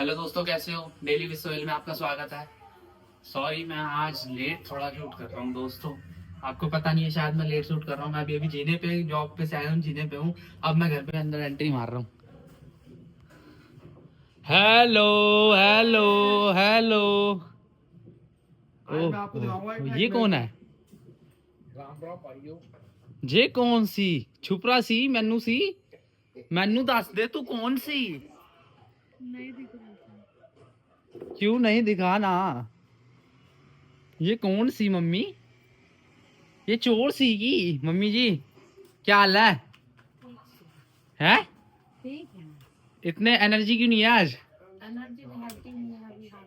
Hello दोस्तों, कैसे हो? डेली विद सोहेल में आपका स्वागत है। सॉरी, मैं आज लेट थोड़ा शूट कर रहा हूँ दोस्तों। आपको पता नहीं है शायद मैं लेट शूट कर रहा हूँ। मैं अभी अभी जीने पे, जॉब पे से आया हूँ, जीने पे हूँ। अब मैं घर पे अंदर एंट्री मार रहा हूँ। Hello hello hello. ओह, ये कौन है? ये कौन सी छुपरा सी मैनू सी? मैनू दस दे तू कौन सी? नहीं दिख रहा। क्यों नहीं दिखा ना? ये कौन सी मम्मी? ये चोर सी की मम्मी जी। क्या हाल है? हैं? ठीक है। इतने एनर्जी क्यों नहीं है आज? एनर्जी रहती नहीं है अभी हाल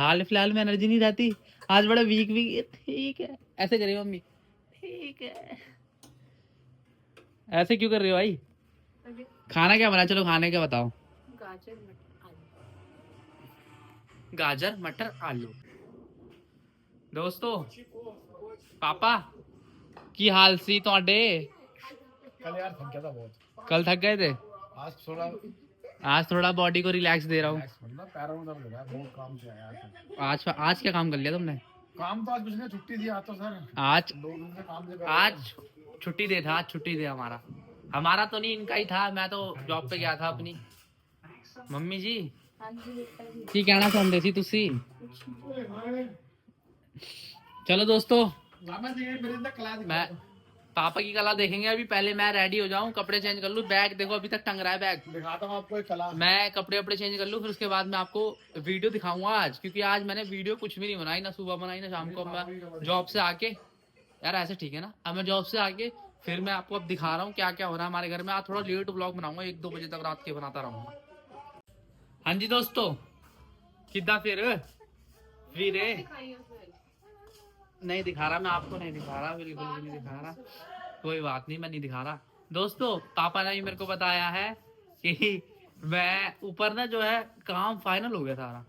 हाल फिलहाल में एनर्जी नहीं रहती। आज बड़ा वीक वीक। ठीक है, ऐसे करिए मम्मी। ठीक है। ऐसे क्यों कर रहे हो भाई? फिलहाल। खाना क्या बना? चलो खाने का बताओ। गाजर मटर आलू। गाजर मटर आलू। दोस्तों, पापा की हाल सी ਤੁਹਾਡੇ? कल यार थक गया था बहुत। कल थक गए थे? आज थोड़ा आज थोड़ा बॉडी को रिलैक्स दे रहा हूँ। रिलैक्स, मतलब पैरों में दर्द हो रहा है, बहुत काम किया यार। आज क्या काम कर लिया तुमने? काम तो आज कुछ नहीं, छुट्टी दी आज तो सर। आज 2 दिन से काम से आज छुट्टी दे था। आज छुट्टी दे हमारा। हमारा तो नहीं, इनका ही था। मैं तो जॉब पे गया था अपनी। मम्मी जी हाँ जी बेटा जी। की कहना चाहते सी तुसी? चलो दोस्तों, मैं पापा की कला देखेंगे। अभी पहले मैं रेडी हो जाऊं, कपड़े चेंज कर लूं। बैग देखो अभी तक टंग रहा है बैग। दिखाता हूँ आपको एक कला। मैं कपड़े वपड़े चेंज कर लूं, फिर उसके बाद मैं आपको वीडियो दिखाऊंगा आज। क्योंकि आज मैंने वीडियो कुछ भी नहीं बनाई, ना सुबह बनाई ना शाम को। अब मैं जॉब से आके, यार ऐसे ठीक है ना, अब मैं जॉब से आके फिर मैं आपको अब दिखा रहा हूँ क्या क्या हो रहा है हमारे घर में। आज थोड़ा लेट ब्लॉग बनाऊंगा, 1-2 बजे तक रात के बनाता रहूंगा। हाँ जी दोस्तों, किदा फिर वीरे? नहीं दिखा रहा मैं आपको, नहीं दिखा रहा, बिल्कुल भी नहीं दिखा रहा। कोई बात नहीं, मैं नहीं दिखा रहा। दोस्तों, पापा ने भी मेरे को बताया है कि मैं ऊपर ना जो है काम फाइनल हो गया सारा।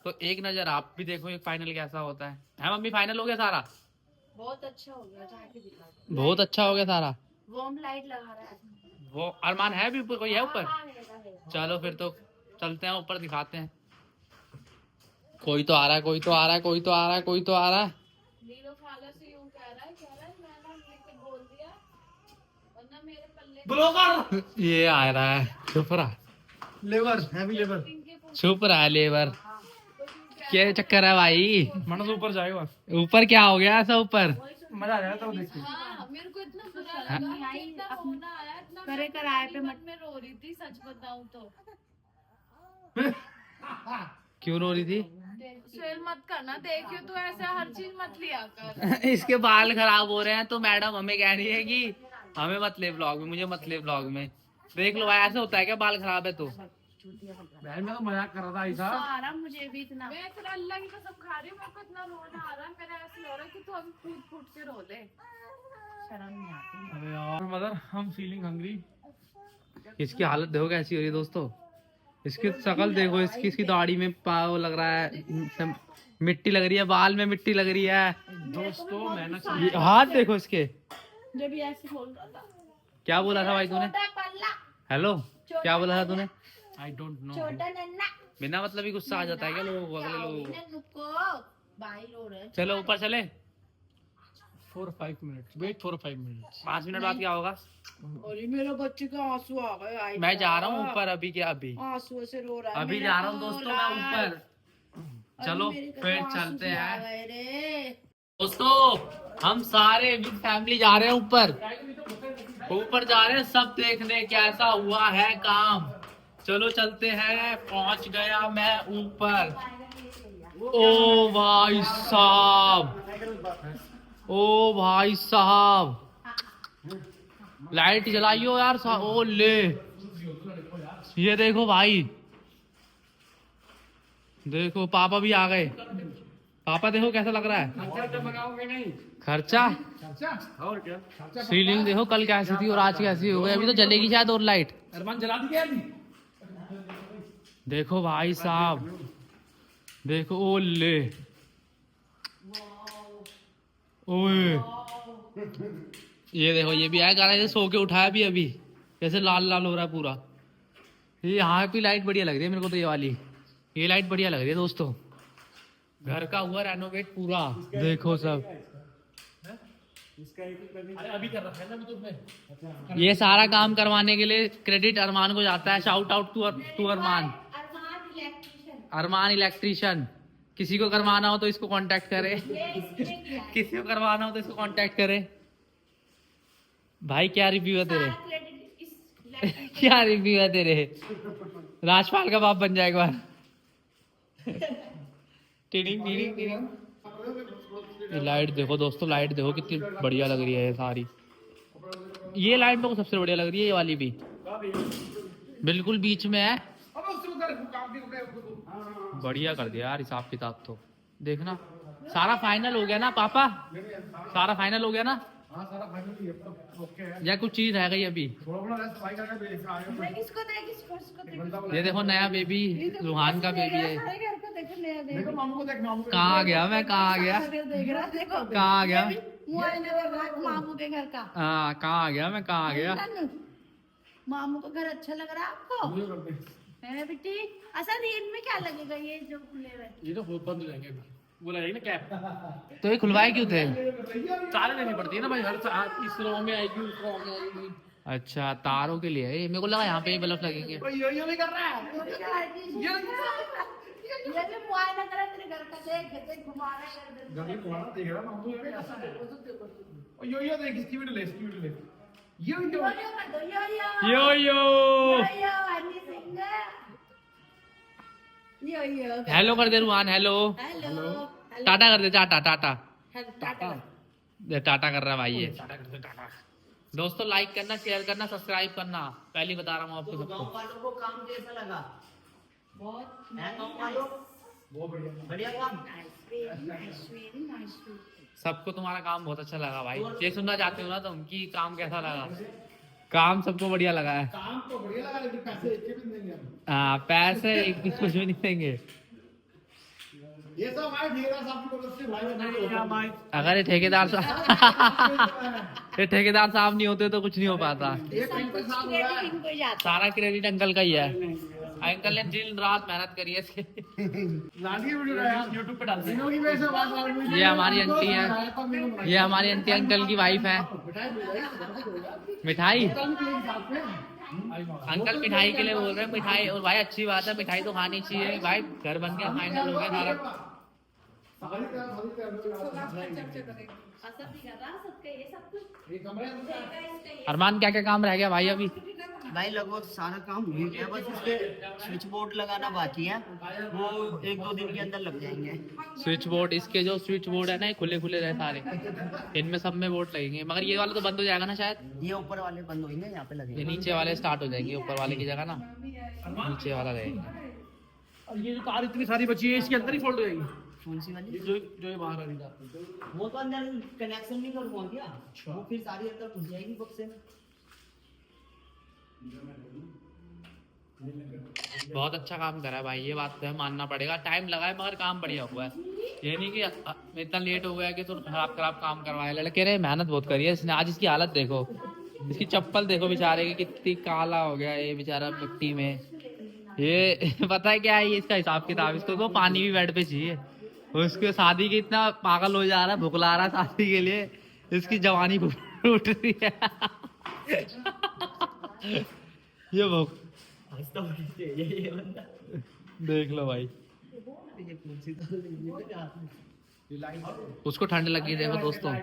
तो एक नजर आप भी देखो एक फाइनल कैसा होता है मम्मी? फाइनल हो गया सारा? बहुत अच्छा हो गया, जाके दिखा। बहुत अच्छा हो गया सारा। वार्म लाइट लगा रहा है। वो अरमान है भी ऊपर? कोई है ऊपर? हाँ, है। चलो फिर तो चलते हैं ऊपर, दिखाते हैं। कोई तो आ रहा है, कोई तो आ रहा है, कोई तो आ रहा है, कोई तो आ रहा है। नीलो खाला से यूं कह रहा है मैंने लेके बोल दिया वरना मेरे पल्ले ब्रोकर ये आ रहा है, छुप रहा, लेबर, हैवी लेबर। छुप रहा है लेबर। क्या चक्कर है भाई? मन से ऊपर जाएगा। ऊपर क्या हो गया ऐसा ऊपर? मजा आ जाएगा तो देख के। हाँ, मेरे को इतना बुरा लगा, इतना रोना आया, इतना करे कराए पे मत में रो रही थी, सच बताऊं तो। क्यों रो रही थी? सेल मत करना, देखियो तू ऐसे हर चीज मत लिया कर। इसके बाल खराब हो रहे हैं तो मैडम हमें कह रही है कि हमें मत ले ब्लॉग में, मुझे मत ले ब्लॉग में। देख लो भाई, ऐसा होता है क्या बाल खराब है तो? बहन मैं तो मजाक कर रहा था ऐसा। आ रहा मुझे भी इतना, मैं तेरा अल्लाह की कसम खा रही हूँ, मेरे को इतना रोना आ रहा है, मेरा ऐसे हो रहा है कि तू अभी फूट फूट के रो ले। शर्म नहीं आती। अरे यार मदर, हम फीलिंग हंग्री। इसकी हालत देखो कैसी हो रही है दोस्तों। इसकी शक्ल देखो, इसकी दाढ़ी में पाव लग रहा है, मिट्टी लग रही है, बाल में मिट्टी लग रही है दोस्तों मेहनत ये हाथ देखो इसके। जब ये ऐसे बोल रहा था। क्या बोला था भाई तूने? हेलो, क्या बोला था तूने? I don't know. छोटा नन्ना बिना मतलब ही गुस्सा आ जाता है क्या लोगों को, अगले लोगों को? को भाई रो रहे हैं। चलो ऊपर चले। 4-5 मिनट वेट, 4-5 मिनट। 5 मिनट बाद क्या होगा? अरे मेरे बच्चे का आंसू आ गए। मैं जा रहा हूँ ऊपर अभी। क्या अभी? आंसू से रो रहा है। अभी जा रहा हूँ दोस्तों मैं ऊपर। चलो फिर चलते हैं दोस्तों। हम सारे विद फैमिली जा रहे हैं ऊपर। ऊपर जा रहे हैं सब देखने कैसा हुआ है काम। चलो चलते हैं। पहुंच गया मैं ऊपर। ओ भाई साहब, ओ भाई साहब, लाइट जलाइयो यार। ओ ले, ये देखो भाई, देखो पापा भी आ गए। पापा देखो कैसा लग रहा है। खर्चा और क्या? सीलिंग देखो कल कैसी थी और आज कैसी हो गई। अभी तो जलेगी शायद और लाइट। अरमान जला दी क्या अभी? देखो भाई साहब, देखो। ओ ले, ओए, ये देखो, ये भी आया गाना। ये सो के उठाया भी अभी, कैसे लाल लाल हो रहा है पूरा। ये यहाँ की लाइट बढ़िया लग रही है मेरे को तो, ये वाली ये लाइट बढ़िया लग रही है दोस्तों। घर का हुआ रेनोवेट पूरा, देखो सब। अभी कर रखा है ना तो मैं। ये सारा काम करवाने के लिए क्रेडिट अरमान को जाता है। Shout out to Arman. Arman electrician. किसी को करवाना हो तो इसको कांटेक्ट करे। किसी को करवाना हो तो इसको कांटेक्ट करे। भाई क्या रिव्यू है तेरे? क्या रिव्यू है तेरे? राजपाल का बाप बन जाएगा। Tiding tiding tiding. ये लाइट देखो दोस्तों, लाइट देखो कितनी बढ़िया लग रही है ये सारी। ये लाइट मेरे को सबसे बढ़िया लग रही है, ये वाली भी बिल्कुल बीच में है। बढ़िया कर दिया यार हिसाब किताब तो। देखना सारा फाइनल हो गया ना पापा? सारा फाइनल हो गया ना? हाँ सारा फाइनल ही है, अब ओके है। या कुछ चीज रह गई अभी? थोड़ा बड़ा रेस्ट भाई करके भेज आ गया। ये देखो नया बेबी, रूहान का बेबी है। देखो मामू को देख, मामू को कहाँ आ गया मैं? कहाँ आ गया? कहाँ आ गया? मामू के घर का। हाँ कहाँ आ गया मैं? कहाँ आ गया? मामू का घर अच्छा लग रहा है आपको? वीडियो करते हैं। है बेटी। अच्छा दिन में क्या लगेगा ये जो खुले हुए? ये तो बहुत बंद हो जाएंगे अभी। बोला है ना कैप। तो ये खुलवाए क्यों थे? तारे लेनी पड़ती है ना भाई, हर साल इस रो में आएगी उस रो में आएगी। अच्छा तारों के लिए है। मेरे को लगा यहाँ पे बल्ब लगेंगे। ये नहीं कर रहा है। ये भी मुआयना करा तेरे घर का, देख देख घुमा रहा है। गली घुमाना देख रहा मामू ये कैसा है। और यो देख इसकी वीडियो ले, इसकी वीडियो ले। यो यो यो हेलो कर दे रूहान, हेलो टाटा कर दे। टाटा टाटा टाटा कर रहा है भाई ये। दोस्तों लाइक करना, शेयर करना, सब्सक्राइब करना। पहले बता रहा हूँ आपको सबको। वालों को काम कैसा लगा? बहुत है गाँव वालों? बहुत बढ़िया। बढ़िया काम। सबको तुम्हारा काम बहुत अच्छा लगा भाई। ये सुनना चाहते हो ना तुम कि काम कैसा लगा? काम सबको बढ़िया लगा है। काम तो बढ़िया लगा, लेकिन पैसे एक भी नहीं देंगे हम। हाँ पैसे एक भी कुछ भी नहीं देंगे। ये सब हमारे ठेकेदार साहब की मदद से भाई बना। अगर ये ठेकेदार ये ठेकेदार साहब नहीं होते तो कुछ नहीं हो पाता। सारा क्रेडिट अंकल का ही है। अंकल ने दिन रात मेहनत करी है इसके। लाली वीडियो यार यूट्यूब पे डाल देना। ये हमारी आंटी है, ये हमारी आंटी अंकल की वाइफ है। मिठाई अंकल मिठाई के लिए बोल रहे हैं। मिठाई, और भाई अच्छी बात है, मिठाई तो खानी चाहिए भाई। घर बन गया, फाइनल हो गया सारा। अरमान क्या क्या काम रह गया भाई अभी? भाई लगभग सारा काम हो गया, बस उसके स्विच बोर्ड लगाना बाकी है, वो 1-2 दिन के अंदर लग जाएंगे। स्विच बोर्ड, इसके जो स्विच बोर्ड है ना, ये खुले खुले रहे सारे, इनमें सब में बोर्ड लगेंगे। मगर ये वाला तो बंद हो जाएगा ना शायद? ये ऊपर वाले बंद होंगे, यहाँ पे ये लगेंगे। नीचे वाले स्टार्ट हो जाएंगे, ऊपर वाले की जगह ना नीचे वाला रहेगा। और ये जो तार इतनी सारी बची है इसके अंदर ही फोल्ड हो जाएगी। कौन सी वाली? जो ये बाहर आ रही है वो तो अंदर कनेक्शन नहीं करवा दिया, वो फिर सारी अंदर घुस जाएगी बक्से में। बहुत अच्छा काम करा है भाई, ये बात तो है, मानना पड़ेगा। टाइम लगा है मगर काम बढ़िया हुआ है। ये नहीं कि इतना लेट हो गया कि तो खराब खराब काम करवाए। लड़के ने मेहनत बहुत करी है इसने। आज इसकी हालत देखो, इसकी चप्पल देखो बेचारे की, कितनी काला हो गया ये बेचारा मिट्टी में। ये पता है क्या है ये इसका हिसाब किताब? इसको तो पानी भी बेड पे चाहिए। उसके शादी के इतना पागल हो जा रहा है, भुखला रहा है शादी के लिए। इसकी जवानी उठ रही है। ये भूख ये बंदा देख लो भाई, ये कुर्सी तो उसको ठंड लगी। देखो दोस्तों और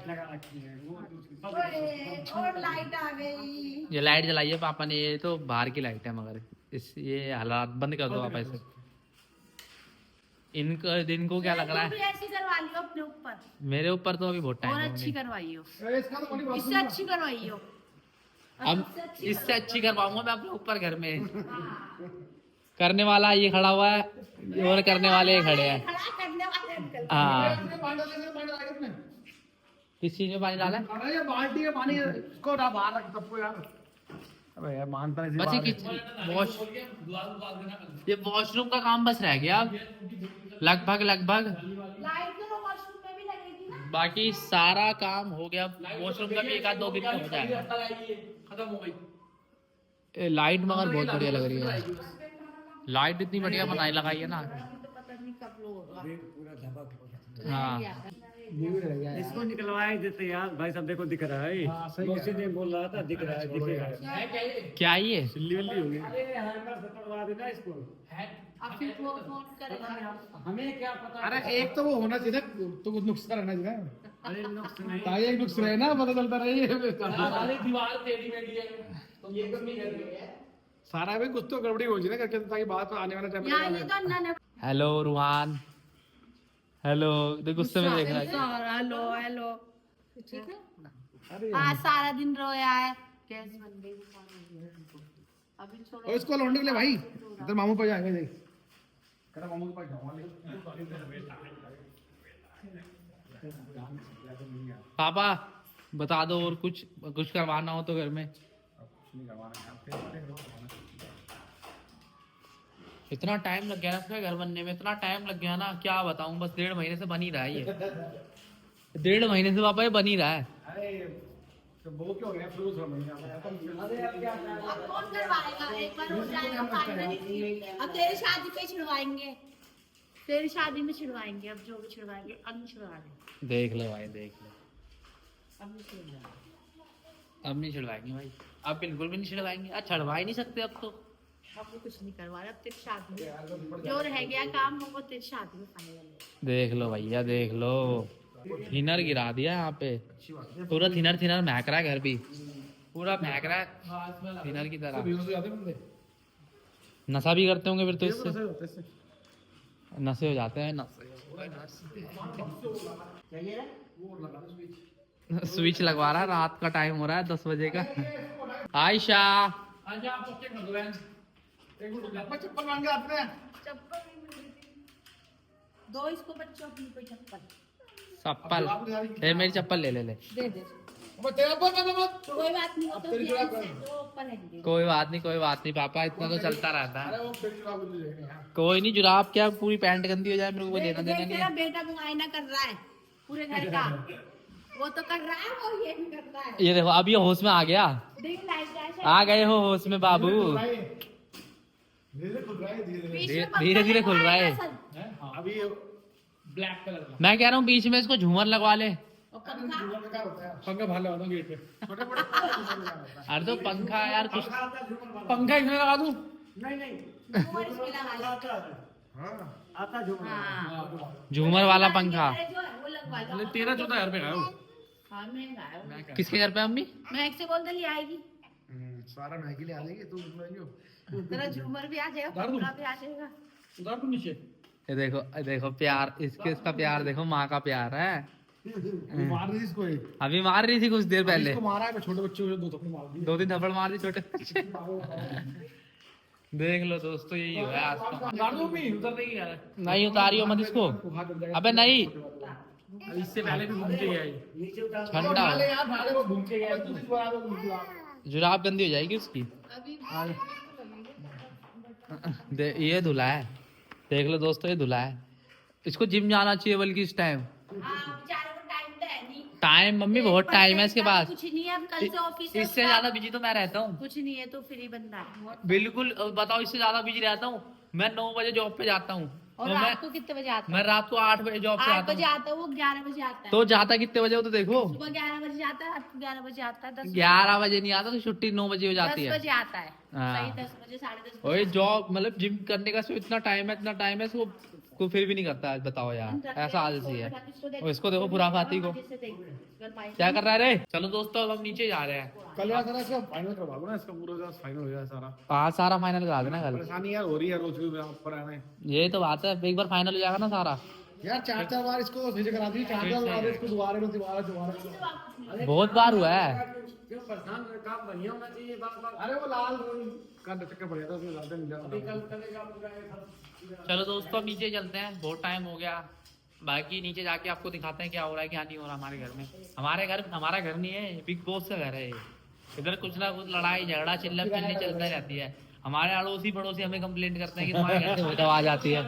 लाइट आ गई। ये लाइट जलाई है पापा ने, ये तो बाहर की लाइट है मगर इस ये हालात बंद कर दो आप ऐसे। इनको दिन को क्या लग रहा है? ऐसी करवा लियो अपने ऊपर, मेरे ऊपर तो अभी बहुत और टाइम अच्छी करवाइयो, इसका तो बड़ी इससे अच्छी करवाइयो। अब इससे अच्छी करवाऊंगा मैं अपने ऊपर घर में। करने वाला ये खड़ा हुआ है और करने वाले ये खड़े हैं। खड़ा करने वाले अंकल। हाँ पानी डाला कितने? किस चीज में पानी डाला है? अरे ये बाल्टी में पानी इसको ना बाहर रख सबको यार। अबे यार मानता नहीं। बस ये वॉश, ये वॉशरूम का काम बस रह गया अब लगभग। लाइट तो वॉशरूम में भी लगेगी ना। बाकी सारा काम हो गया। वॉशरूम का भी 1-2 दिन में हो जाएगा। खत्म हो गई। लाइट मगर बहुत बढ़िया लग रही है। लाइट इतनी बढ़िया बनाई लगाई है ना। तो पता नहीं कब लो होगा। हाँ इसको निकलवाए देते यार भाई साहब, देखो दिख रहा है। मौसी ने बोल रहा था दिख रहा है, दिखेगा। क्या ये सिल्ली वल्ली होगी। अरे हैमर से तोड़वा देना इसको। अब फिर वो फोन करेगा। हमें क्या पता। अरे एक तो वो होना चाहिए तो कुछ नुस्खा रहना चाहिए। अरे नुक्स नहीं। ताकि एक नुस्खा रहे ना, पता चलता रहे सारी दीवार टेढ़ी मेढ़ी है। तो ये कमी कर रही है। सारा भी कुछ तो गड़बड़ी हो जाए ना करके, ताकि बात आने वाले टाइम यहाँ ये तो अन्ना ने हेलो रूहान, हेलो। देख गुस्से में देख रहा है। हेलो हेलो ठीक है। अरे आज सारा दिन रोया है। गैस बन गई अभी और छोड़ो। इसको लौंडे के लिए भाई इधर मामू पर जाएंगे। देख कहता मामू के पास जाऊंगा। पापा बता दो और कुछ करवाना हो तो घर में। इतना टाइम लग गया ना इसका घर बनने में, इतना टाइम लग गया ना क्या बताऊं। बस 1.5 महीने से बन ही रहा है ये। 1.5 महीने से पापा ये बन ही रहा है। अरे तो वो क्यों हो गया फ्लू समझ नहीं आता। अरे अब क्या करना अब कौन करवाएगा? एक बार हो जाएगा फाइनली। अब तेरी शादी पे छिड़वाएंगे, तेरी शादी में छिड़वाएंगे। अब जो भी छिड़वाएंगे अब नहीं छिड़वाएंगे। देख लो भाई, देख लो। अब नहीं छिड़वाएंगे। अब नहीं छिड़वाएंगे भाई, अब बिल्कुल भी नहीं छिड़वाएंगे। अब छड़वा ही नहीं सकते अब तो। अब वो कुछ नहीं करवा रहे। अब तेरी शादी में जो रह गया काम वो तेरी शादी में फाइनल है। देख लो भैया, देख लो। थिनर गिरा दिया यहाँ पे, पूरा थिनर थिनर महक रहा है घर भी, पूरा महक रहा है थिनर की तरह। व्यूज जाते बंदे नशा भी करते होंगे फिर तो नशे इससे। होते इससे। नशे हो जाते हैं, नशे। वो लगा दो स्विच। स्विच लगवा रहा है, रात का टाइम हो रहा है 10 बजे का। आयशा एक मिनट चप्पल मांग के आते हैं। चप्पल नहीं मिल रही थी। दो इसको बच्चों की कोई चप्पल चप्पल, ए मेरी चप्पल ले ले ले। दे दे। अब तेरा मत कोई बात नहीं, वो तो तेरी क्या जुराब है, जो ऊपर है। कोई बात नहीं, कोई बात नहीं पापा, इतना तो चलता रहता अरे है। वो तेरी जुराब बदल जाएगी यार। कोई नहीं, जुराब क्या पूरी पैंट गंदी हो जाए मेरे को कोई लेना देना नहीं तेरा है। बेटा मुआयना कर रहा है पूरे घर का। वो तो कर रहा है, वो ये भी कर रहा है। ये देखो अब ये होश में आ गया। देख लाइट फ्लैश है। आ गए हो होश में बाबू। धीरे खुल रहा है, धीरे बीच धीरे- में पंखा धीरे धीरे खुल रहा है। लगवाएगा सर। धीरे। अभी ब्लैक कलर का मैं कह रहा हूँ बीच में इसको झूमर लगवा ले। और पंखा क्या होता है? पंखा बाहर लगा दूं गेट पे। छोटे बड़े अरे तो पंखा यार कुछ, पंखा इसमें लगा दूं। नहीं नहीं ऊपर इसमें लगा लो। आता है, हाँ आता झूमर। हाँ झूमर वाला पंखा। जो है वो लगवा लो। 13-14 हजार रुपए का हाँ महंगा है। किसके घर पे अम्मी? महक से बोल दे ले आएगी। सारा महंगी ले आ जाएगी तू तेरा झूमर भी आ जाएगा, दारू? पंखा भी आ जाएगा। उधर तो नीचे ये देखो प्यार, इसका प्यार देखो, माँ का प्यार है। मार दी इसको। अभी मार रही थी कुछ देर पहले, इसको मारा है, छोटे बच्चे को 2 थप्पड़ मार दिए। 2-3 थप्पड़ मार दी छोटे बच्चे। देख लो दोस्तों, यही हुआ है आज का। उतार दो भी, उधर नहीं यार। नहीं उतारियो मत इसको। अबे नहीं, इससे पहले भी घूम के गया ये। नीचे उतार। ठंडा हो। यार भाले वो घूम के गया। तू इस बार वो घूम के जुराब गंदी हो जाएगी उसकी। अभी ये धुला है, देख लो दोस्तों, ये धुला है। इसको जिम जाना चाहिए बल्कि इस टाइम। बेचारे को टाइम तो है नहीं। टाइम मम्मी बहुत टाइम है इसके पास। कुछ नहीं है, अब कल से ऑफिस है इससे उसका। ज्यादा बिजी तो मैं रहता हूँ। कुछ नहीं है तो फ्री बंदा है। बिल्कुल बताओ, इससे ज्यादा बिजी रहता हूँ मैं। 9 बजे जॉब पे जाता हूँ और तो रात को कितने बजे आता मैं रात को 8 बजे जॉब पे 8 आता बजे हूँ। आता है, वो 11 बजे आता है। तो जाता कितने बजे हो तो देखो। सुबह 11 बजे जाता है, रात को 11 बजे आता है। 10 11 बजे नहीं आता तो छुट्टी 9 बजे हो जाती 10 है। बजे आता है। हाँ। सही 10 बजे 10:30 बजे। वही जॉब मतलब जिम करने का इतना टाइम है, इतना टाइम है, इसको को फिर भी नहीं करता है। बताओ यार, ऐसा आलसी है। और इसको देखो खुराफाती को, क्या कर रहा है रे। चलो दोस्तों अब हम नीचे जा रहे हैं। कल यार सारा इसका फाइनल करवा लो ना, इसका पूरा फाइनल हो जाए सारा। आज सारा फाइनल करा देना कल। परेशानी यार हो रही है रोज भी ऊपर आने। ये तो बात है, एक बार फाइनल हो जाएगा ना सारा। यार 4-4 बार इसको सही से करा दी, 4-4 बार इसको दोबारा। बहुत बार हुआ है। क्यों परेशान है, काम बढ़िया होना चाहिए बार-बार। अरे वो लाल का चक्कर पड़ गया था, उसमें ज्यादा नहीं अभी जाता। कल करेगा पूरा ये सब। चलो दोस्तों नीचे चलते हैं, बहुत टाइम हो गया। बाकी नीचे जाके आपको दिखाते हैं क्या हो रहा है क्या नहीं हो रहा हमारे घर में। हमारा घर नहीं है, बिग बॉस का घर है ये। इधर कुछ ना कुछ लड़ाई झगड़ा चिल्लम चिल्ली चलता रहती है। हमारे अड़ोसी पड़ोसी हमें कंप्लेंट करते हैं कि तुम्हारे घर से बहुत आवाज आती है।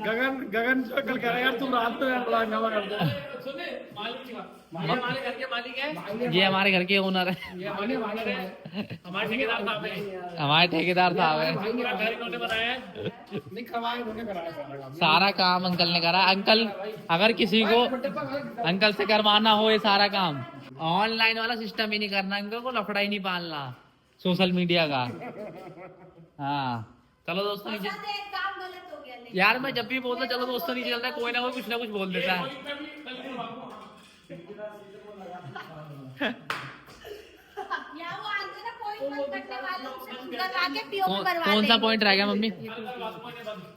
गगन गगन जो कल कह रहा है यार तुम रात में बड़ा हंगामा करते हो। हमारे घर के मालिक है, ये हमारे घर के ओनर है, हमारे ठेकेदार साहब है, हमारे ठेकेदार साहब है। पूरा घर इन्होंने बनाया है। नहीं करवाया इन्होंने, कराया सारा काम। सारा काम अंकल ने करा। अंकल अगर किसी को अंकल से करवाना हो ये सारा काम, ऑनलाइन वाला सिस्टम ही नहीं करना, अंकल को लफड़ा ही नहीं पालना सोशल मीडिया का। हाँ चलो दोस्तों नीचे। काम गलत हो गया लेकिन। यार मैं जब भी बोलता चलो दोस्तों नीचे चलता है, कोई ना कोई कुछ ना कुछ बोल देता है। या वो आते ना पॉइंट बंद करने वाले उनसे करवा के पीओ करवा कौन सा लेंगे। पॉइंट रह गया मम्मी?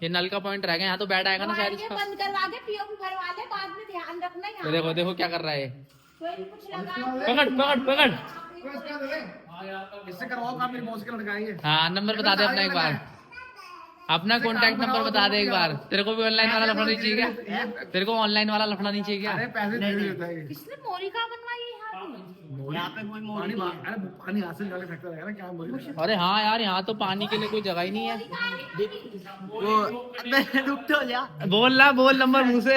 ये नल का पॉइंट रह गया, यहाँ तो बैठ आएगा ना शायद ये इसका। बंद करवा के पीओ भरवा ले, बाद में ध्यान रखना ये यहाँ। देखो देखो क्या कर रहा है। कोई कुछ लगा पकड़ पकड़ पकड़। इससे करवाओ काम, मेरी मौसी का लड़का है ये। हाँ नंबर बता दे अपना एक बार, अपना कॉन्टैक्ट नंबर बता दे एक बार। तेरे को भी ऑनलाइन वाला लफड़ा नहीं चाहिए क्या? तेरे को ऑनलाइन वाला लफड़ा नहीं चाहिए क्या? अरे पैसे दे देता है ये। किसने मोरिका बनवाई है यहाँ पे? यहाँ पे कोई मोरी पानी नहीं है। अरे पानी हाथ से निकाल के फेंकता रहेगा ना, क्या बोल। अरे हाँ यार यहाँ तो पानी के लिए कोई जगह ही नहीं है। वो अबे रुक तो जा। बोल ना, बोल नंबर मुंह से।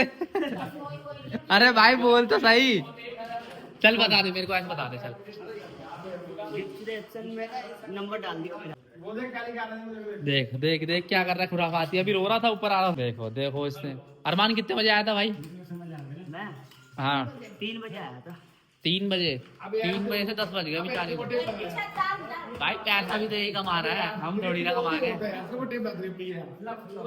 अरे भाई बोल तो सही। चल बता दे मेरे को, ऐसे बता दे चल। डिस्क्रिप्शन में नंबर डाल दिया मेरा। वो देख क्या लिखा है। देख देख देख क्या कर रहा है खुराफाती। अभी रो रहा था ऊपर आ रहा। देखो देखो इसने। अरमान कितने बजे आया था भाई? मैं हाँ 3 बजे आया था। 3 बजे। 3 बजे से 10 बज गए अभी 40 मिनट। भाई पैसा भी तो यही कमा रहा है, हम थोड़ी ना कमा रहे हैं। ऐसे वो टेप बदली हुई है।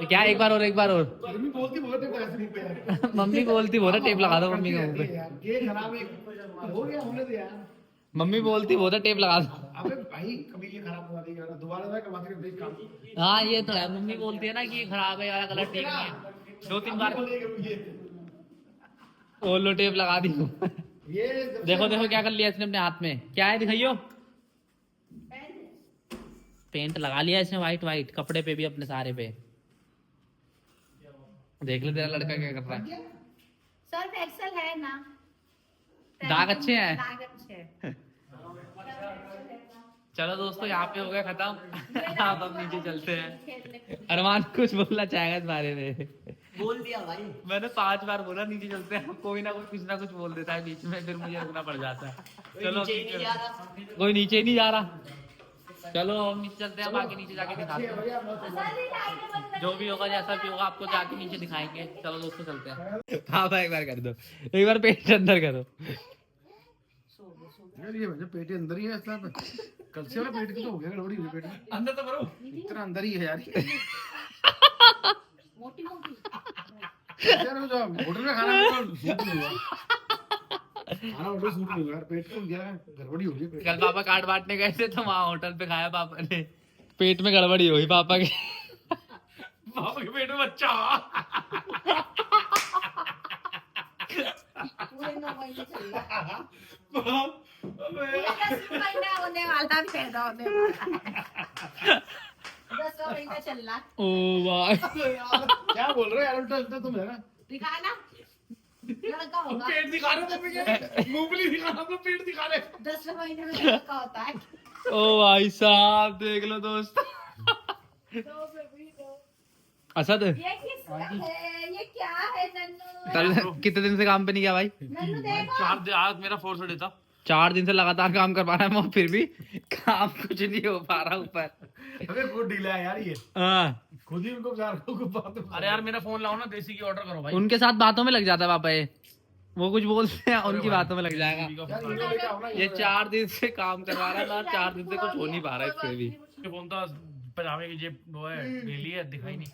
क्या एक बार और एक बार और। मम्मी बोलती बहुत टेप ऐसे नहीं पे यार। मम्मी बोलती बहुत है टेप लगा दो मम्मी के मुंह पे। यार ये खराब है, हो गया होने दे यार। मम्मी बोलती बहुत है टेप लगा दो। अबे भाई कभी ये खराब बना देगा, दोबारा ना कमा के देख काम। हाँ ये तो है, मम्मी बोलती है ना कि ये खराब है, वाला कलर ठीक नहीं है। 2-3 बार ओलो टेप लगा दी। ये देखो देखो क्या कर लिया इसने अपने हाथ में। क्या है दिखाइयो? पेंट लगा लिया इसने व्हाइट व्हाइट कपड़े पे भी अपने सारे पे। देख ले तेरा लड़का क्या कर रहा है। सर्फ एक्सेल है ना? दाग अच्छे हैं। दाग अच्छे हैं। चलो दोस्तों यहाँ पे हो गया खत्म। आप अब नीचे चलते हैं। अरमान कुछ बोलना चाहेगा इस बारे में? बोल दिया भाई। मैंने 5 बार बोला नीचे चलते हैं, कोई ना कोई कुछ ना कुछ बोल देता है बीच में, फिर मुझे रुकना पड़ जाता है। चलो नीचे ही नहीं जा रहा। कोई नीचे ही नहीं जा रहा। चलो हम नीचे चलते हैं, बाकी नीचे जाके दिखाते हैं। जो भी होगा जैसा भी होगा आपको जाके नीचे दिखाएंगे। चलो दोस्तों चलते हैं। हाँ भाई एक बार कर दो, एक बार पेट अंदर करो। यार ये मुझे पेट अंदर ही है ऐसा। कल से वाला पेट की तो हो गया गड़बड़ी हुई पेट में। अंदर तो करो, इतना अंदर ही है यार। मोटी मोटी। यार वो जो होटल में खाना सूट नहीं हुआ, खाना ऑर्डर सूट नहीं हुआ यार, पेट को गया गड़बड़ी हो गई। कल पापा कार्ड बांटने गए थे तो वहाँ होटल पे खाया पापा ने, पेट में गड़बड़ी हुई पापा के। पापा के पेट में बच्चा। पूरे 9 महीने चल रहा। पूरे 10 महीना होने वाला, पैदा होने वाला। 10वां महीना चल रहा। ओ वाह क्या बोल रहे हो यार, उल्टा उल्टा तुम है ना। दिखाना लड़का होगा। पेट दिखा रहे हो मम्मी के, मूंगफली दिखा रहा हूं, पेट दिखा रहे। 10वें महीने में लड़का होता है। ओ भाई साहब देख लो दोस्त। असद ये किसका है? ये क्या है नन्नू? कल कितने दिन से काम पे नहीं गया भाई? नन्नू देखो। 4 दिन। आज मेरा 4th डे था। 4 दिन से लगातार काम कर पा रहा है मैं, फिर भी काम कुछ नहीं हो पा रहा ऊपर। अबे बहुत ढीला है यार ये, हाँ खुद ही उनको बता रहा हूं बात। अरे यार मेरा फोन लाओ ना, देसी की ऑर्डर करो भाई। उनके साथ बातों में लग जाता है पापा, ये वो कुछ बोलते हैं उनकी बातों में लग जाएगा। यार ये लेके आओ ना ये 4 दिन से काम करवा रहा है ना, 4 दिन से कुछ हो नहीं पा रहा है इससे भी। फोन तो पजामे की जेब वो है ढीली है, दिखाई नहीं।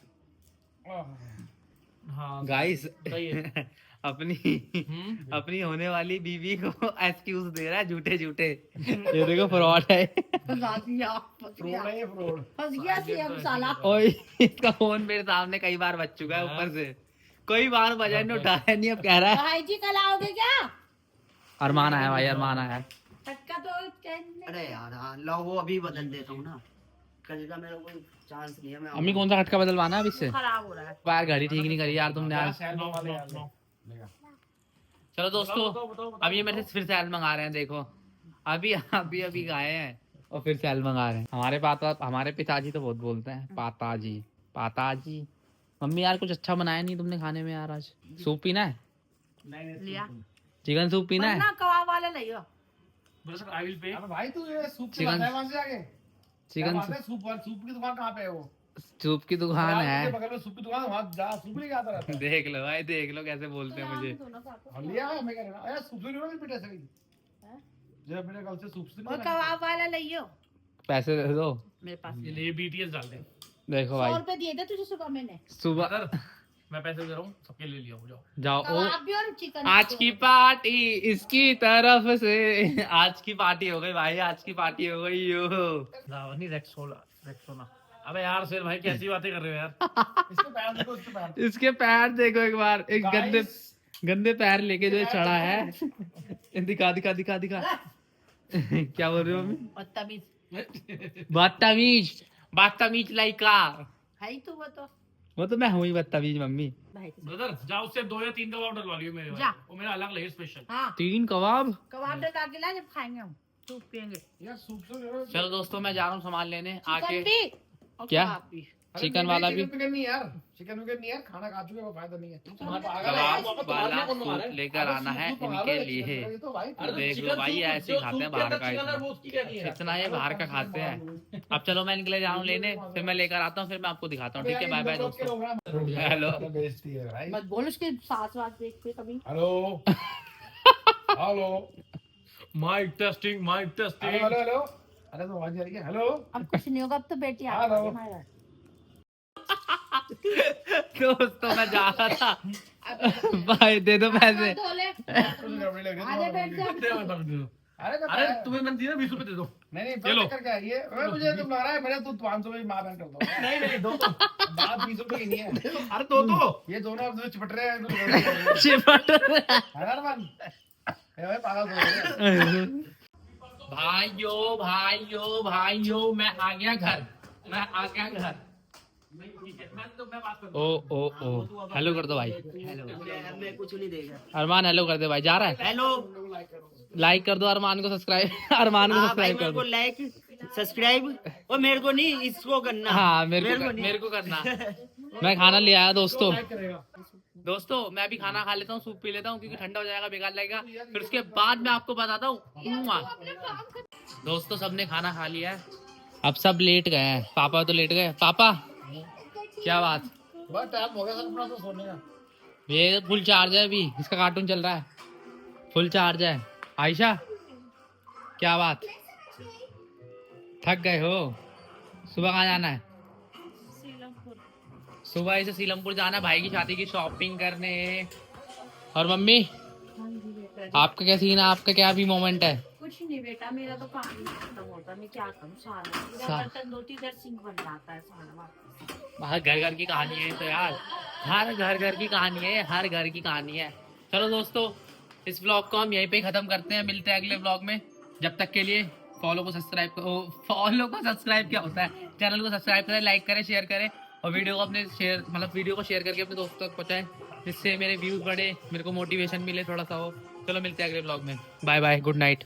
हाँ गाइस सही है। अपनी होने वाली बीवी को एक्सक्यूज दे रहा है झूठे झूठे। ये देखो फ्रॉड है। फ्रॉड है ये, फ्रॉड। फंस गया सीएम साला। ओए इसका फोन मेरे सामने कई बार बज चुका है ऊपर से, कई बार बजा नहीं, उठाया नहीं, अब कह रहा है। भाई जी कल आओगे क्या? अरमान आया भाई, अरमान आया। टक्का तो कहने- अरे यार हाँ लो वो अभी बदल देता हूँ ना, कल का मेरा कोई चांस नहीं है। मैं अम्मी कौन सा खटका बदलवाना है अब इससे? खराब हो रहा है। यार घड़ी ठीक नहीं करी यार तुमने आज। सैलमन वाले यार। चलो दोस्तों अब ये मेरे से फिर से मंगा रहे हैं। देखो अभी अभी अभी गाए हैं और फिर सेल मंगा रहे हैं। हमारे पिताजी तो बहुत बोलते हैं पाताजी पाताजी। मम्मी यार कुछ अच्छा बनाया नहीं तुमने खाने में यार आज। सूप पीना है? लिया चिकन सूप पीना है? ना कबाब वाला लियो। Brother I will pay. अबे भाई तू ये सूप से चिकन- लाता है वहां से आगे? चिकन क्या बात है, सूप की दुकान कहाँ पे है वो? सूप की दुकान बाजार है। के बगल में सूप की दुकान है, वहाँ जा सूप लेके आता रहता है। देख लो भाई देख लो कैसे बोलते हैं मुझे। हम लिया है, मैं कह रहा हूँ यार सूप से नहीं होगा बेटा सही। हैं? जब मेरे कल से सूप से और नहीं कबाब वाला लियो पैसे दे दो। मेरे पास ये बीटीएस डाल दे। देखो 100 भाई रुपए दिए थे तुझे सुबह मैंने। सुबह ब्रदर मैं पैसे दे रहा हूँ, सबके ले लिया, हो जाओ। जाओ ओ कबाब भी और चिकन आज की पार्टी इसकी तरफ से। आज की पार्टी हो गई भाई, आज की पार्टी हो गई यो। नहीं रेक्सोना। अबे यार शेर भाई कैसी बातें कर रहे हो यार। इसके पैर देखो, इसके पैर। इसके पैर देखो एक बार, एक गंदे Guys, गंदे पैर लेके जो चढ़ा है। दिखा दिखा दिखा दिखा। क्या बोल रहे हो मम्मी? बदतमीज बदतमीज बदतमीज लड़का। है ही तू वो तो मैं हूँ ही बदतमीज मम्मी। भाई के साथ। ब्रदर जाओ उससे 2 या 3 कबाब डलवा लियो मेरे जा। भाई, वो मेरा अलग लगे स्पेशल। हाँ 3 कबाब। कबाब डला के ला जब खाएंगे हम सूप पियेंगे। यार सूप से नहीं होगा। चलो दोस्तों मैं जा रहा हूँ सामान लेने आके। चिकन भी और क्या? कबाब भी। अरे चिकन नहीं, वाला भी। चिकन विकन नहीं यार, चिकन विकन नहीं यार, खाना खा चुके, वो फायदा नहीं है। कबाब वाला सूप लेकर आना है इनके लिए। देख लो भाई ऐसे ही खाते हैं बाहर का इतना ये बाहर का खाते हैं। अब चलो मैं इनके लिए जा रहा हूँ लेने, फिर मैं लेकर आता हूँ, फिर मैं आपको दिखाता हूँ। ठीक है बाय बाय दोस्तों। हेलो। बेइज्जती है भाई। मत बोल उसके साथ साथ देख पे कभी। Hello hello mic testing hello hello hello. अरे तो आवाज आ रही है, हेलो। अब कुछ नहीं होगा, अब तो बेटी आ हेलो। गई हमारे घर। दोस्तों मैं जा रहा था। भाई दे दो पैसे। हाथ धो ले। आधे बैठ जा। अरे तुम्हें मैंने दिया 20 रुपए दे दो। नहीं ये लो। कर क्या है ये? अरे मुझे तुम लग रहा है मेरे तू 500 में मार बैठ करता हूँ। नहीं दो तो। बात 20 रुपए की नहीं है। अरे दो तो। ये दोनों अब चिपट रहे हैं। चिपट। है ना अरमान? ए भाई पागल हो गए। भाइयों भाइयों भाइयों मैं आ गया घर, मैं आ गया घर। ओ ओ ओ हेलो कर दो भाई। हेलो मैं कुछ नहीं देगा। अरमान हेलो कर दे भाई। जा रहा है? हेलो लाइक कर दो अरमान को, सब्सक्राइब अरमान को हाँ भाई सब्सक्राइब मेरे कर को दो। लाइक सब्सक्राइब और मेरे को नहीं इसको करना। हाँ नहीं। मेरे को करना। मैं खाना ले आया दोस्तों मैं अभी खाना खा लेता हूँ, सूप पी लेता हूँ क्योंकि ठंडा हो जाएगा, बेकार लगेगा। फिर उसके बाद मैं आपको बताता हूँ। दोस्तों सबने खाना खा लिया है, अब सब लेट गए हैं। पापा तो लेट गए। पापा क्या बात? बस टाइम हो गया सर अपना तो सोने का। ये फुल चार्ज है, अभी इसका कार्टून चल रहा है, फुल चार्ज है। आयशा क्या बात, थक गए हो? सुबह कहाँ जाना है? सुबह इसे सीलमपुर जाना है भाई की शादी की शॉपिंग करने। और मम्मी आपका क्या सीन है, आपका क्या भी मोमेंट है? कुछ नहीं बेटा, मेरा तो काम ही खत्म होता, मैं क्या करूँ सारा मेरा बर्तन धोती इधर सिंक बन जाता है सारा। हर घर घर की कहानी है तो यार, हर घर घर की कहानी है, हर घर की कहानी है। चलो दोस्तों इस व्लॉग को हम यहीं पे खत्म करते हैं, मिलते हैं अगले व्लॉग में। जब तक के लिए फॉलो को सब्सक्राइब क्या होता है, चैनल को सब्सक्राइब करें, लाइक करें, शेयर करें और वीडियो को अपने वीडियो को शेयर करके अपने दोस्तों तक पहुंचाएं, जिससे मेरे व्यूज बढ़े, मेरे को मोटिवेशन मिले थोड़ा सा हो। चलो मिलते हैं अगले व्लॉग में, बाय बाय, गुड नाइट।